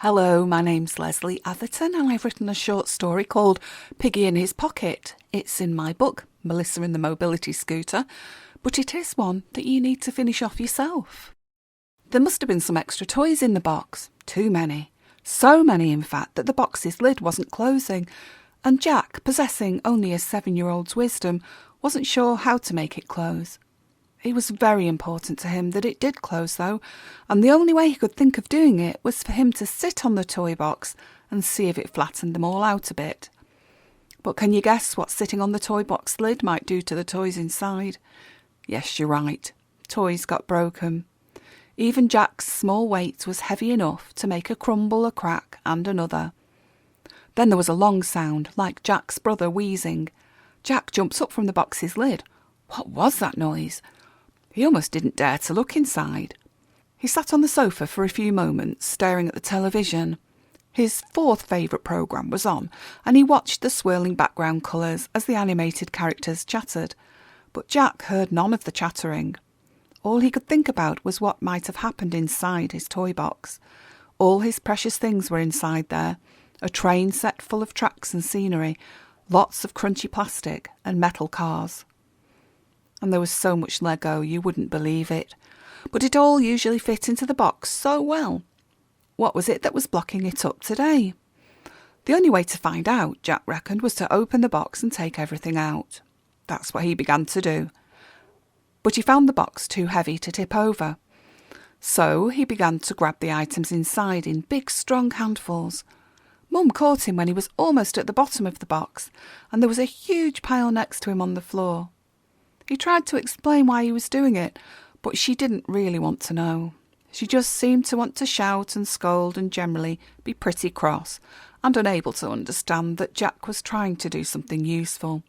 Hello, my name's Lesley Atherton and I've written a short story called Piggy in His Pocket. It's in my book, Melissa and the Mobility Scooter, but it is one that you need to finish off yourself. There must have been some extra toys in the box, too many. So many, in fact, that the box's lid wasn't closing, and Jack, possessing only a 7-year-old's wisdom, wasn't sure how to make it close. It was very important to him that it did close, though, and the only way he could think of doing it was for him to sit on the toy box and see if it flattened them all out a bit. But can you guess what sitting on the toy box lid might do to the toys inside? Yes, you're right. Toys got broken. Even Jack's small weight was heavy enough to make a crumble, a crack, and another. Then there was a long sound, like Jack's brother wheezing. Jack jumps up from the box's lid. What was that noise? He almost didn't dare to look inside. He sat on the sofa for a few moments, staring at the television. His fourth favourite programme was on, and he watched the swirling background colours as the animated characters chattered. But Jack heard none of the chattering. All he could think about was what might have happened inside his toy box. All his precious things were inside there. A train set full of tracks and scenery, lots of crunchy plastic and metal cars. And there was so much Lego you wouldn't believe it. But it all usually fit into the box so well. What was it that was blocking it up today? The only way to find out, Jack reckoned, was to open the box and take everything out. That's what he began to do. But he found the box too heavy to tip over. So he began to grab the items inside in big, strong handfuls. Mum caught him when he was almost at the bottom of the box, and there was a huge pile next to him on the floor. He tried to explain why he was doing it, but she didn't really want to know. She just seemed to want to shout and scold and generally be pretty cross, and unable to understand that Jack was trying to do something useful.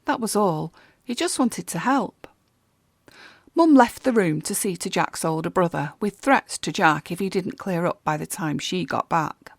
That was all. He just wanted to help. Mum left the room to see to Jack's older brother, with threats to Jack if he didn't clear up by the time she got back.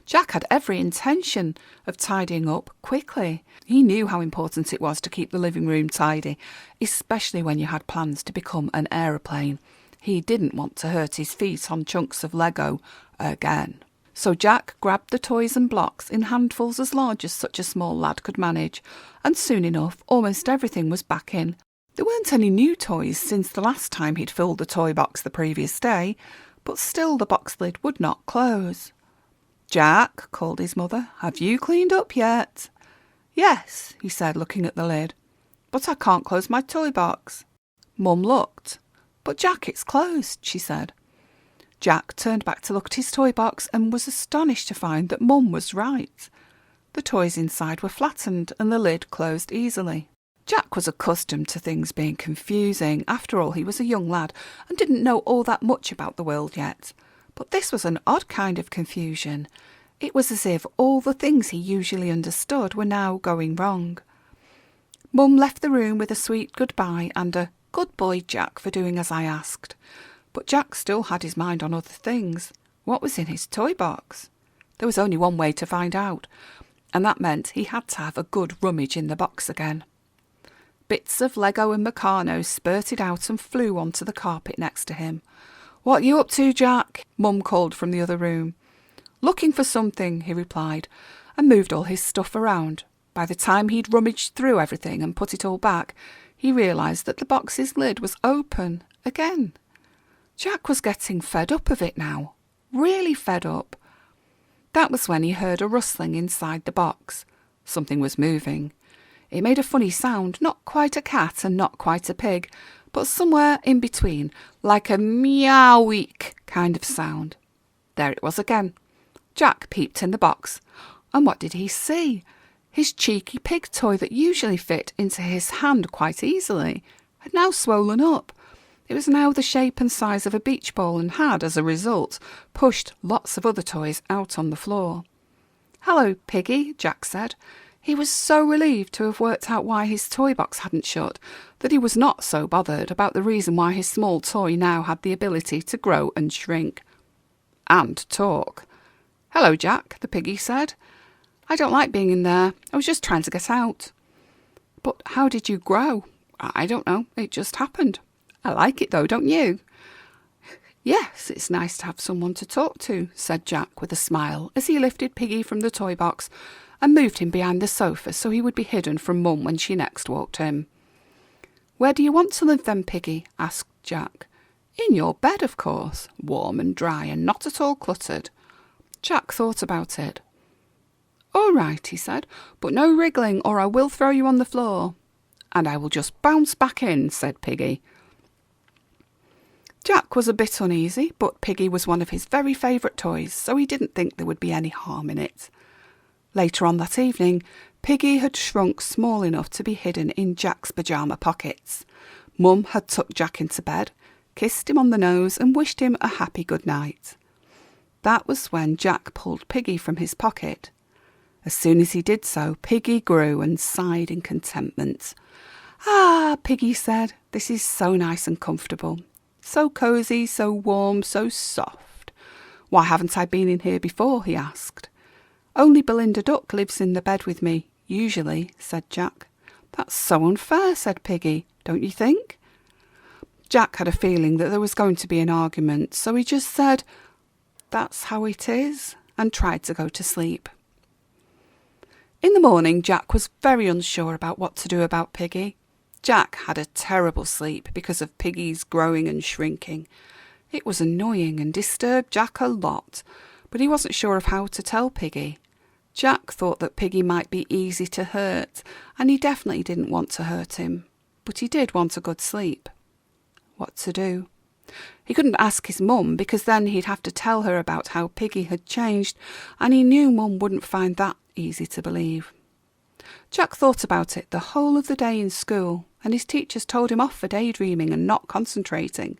Jack had every intention of tidying up quickly. He knew how important it was to keep the living room tidy, especially when you had plans to become an aeroplane. He didn't want to hurt his feet on chunks of Lego again. So Jack grabbed the toys and blocks in handfuls as large as such a small lad could manage, and soon enough almost everything was back in. There weren't any new toys since the last time he'd filled the toy box the previous day, but still the box lid would not close. "Jack," called his mother, "have you cleaned up yet?" "Yes," he said, looking at the lid. "But I can't close my toy box." Mum looked. "But Jack, it's closed," she said. Jack turned back to look at his toy box and was astonished to find that Mum was right. The toys inside were flattened and the lid closed easily. Jack was accustomed to things being confusing. After all, he was a young lad and didn't know all that much about the world yet. But this was an odd kind of confusion. It was as if all the things he usually understood were now going wrong. Mum left the room with a sweet goodbye and a "Good boy, Jack, for doing as I asked." But Jack still had his mind on other things. What was in his toy box? There was only one way to find out, and that meant he had to have a good rummage in the box again. Bits of Lego and Meccano spurted out and flew onto the carpet next to him. "What you up to, Jack?" Mum called from the other room. "Looking for something," he replied, and moved all his stuff around. By the time he'd rummaged through everything and put it all back, he realised that the box's lid was open again. Jack was getting fed up of it now, really fed up. That was when he heard a rustling inside the box. Something was moving. It made a funny sound, not quite a cat and not quite a pig, but somewhere in between, like a meow-week kind of sound. There it was again. Jack peeped in the box, and what did he see? His cheeky pig toy that usually fit into his hand quite easily had now swollen up. It was now the shape and size of a beach ball and had, as a result, pushed lots of other toys out on the floor. "Hello, Piggy," Jack said. He was so relieved to have worked out why his toy box hadn't shut that he was not so bothered about the reason why his small toy now had the ability to grow and shrink. And talk. "Hello, Jack," the piggy said. "I don't like being in there. I was just trying to get out." "But how did you grow?" "I don't know. It just happened. I like it though, don't you?" "Yes, it's nice to have someone to talk to," said Jack with a smile as he lifted Piggy from the toy box and moved him behind the sofa so he would be hidden from Mum when she next walked in. "Where do you want to live then, Piggy?" asked Jack. "In your bed, of course, warm and dry and not at all cluttered." Jack thought about it. "All right," he said, "but no wriggling or I will throw you on the floor." "And I will just bounce back in," said Piggy. Jack was a bit uneasy, but Piggy was one of his very favourite toys, so he didn't think there would be any harm in it. Later on that evening, Piggy had shrunk small enough to be hidden in Jack's pyjama pockets. Mum had tucked Jack into bed, kissed him on the nose and wished him a happy good night. That was when Jack pulled Piggy from his pocket. As soon as he did so, Piggy grew and sighed in contentment. "Ah," Piggy said, "this is so nice and comfortable. So cosy, so warm, so soft. Why haven't I been in here before?" he asked. "Only Belinda Duck lives in the bed with me, usually," said Jack. "That's so unfair," said Piggy, "don't you think?" Jack had a feeling that there was going to be an argument, so he just said, "That's how it is," and tried to go to sleep. In the morning, Jack was very unsure about what to do about Piggy. Jack had a terrible sleep because of Piggy's growing and shrinking. It was annoying and disturbed Jack a lot, but he wasn't sure of how to tell Piggy. Jack thought that Piggy might be easy to hurt, and he definitely didn't want to hurt him, but he did want a good sleep. What to do? He couldn't ask his mum, because then he'd have to tell her about how Piggy had changed, and he knew Mum wouldn't find that easy to believe. Jack thought about it the whole of the day in school, and his teachers told him off for daydreaming and not concentrating.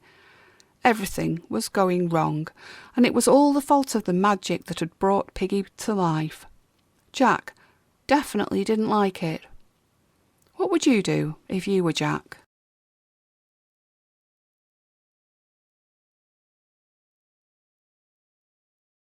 Everything was going wrong, and it was all the fault of the magic that had brought Piggy to life. Jack definitely didn't like it. What would you do if you were Jack?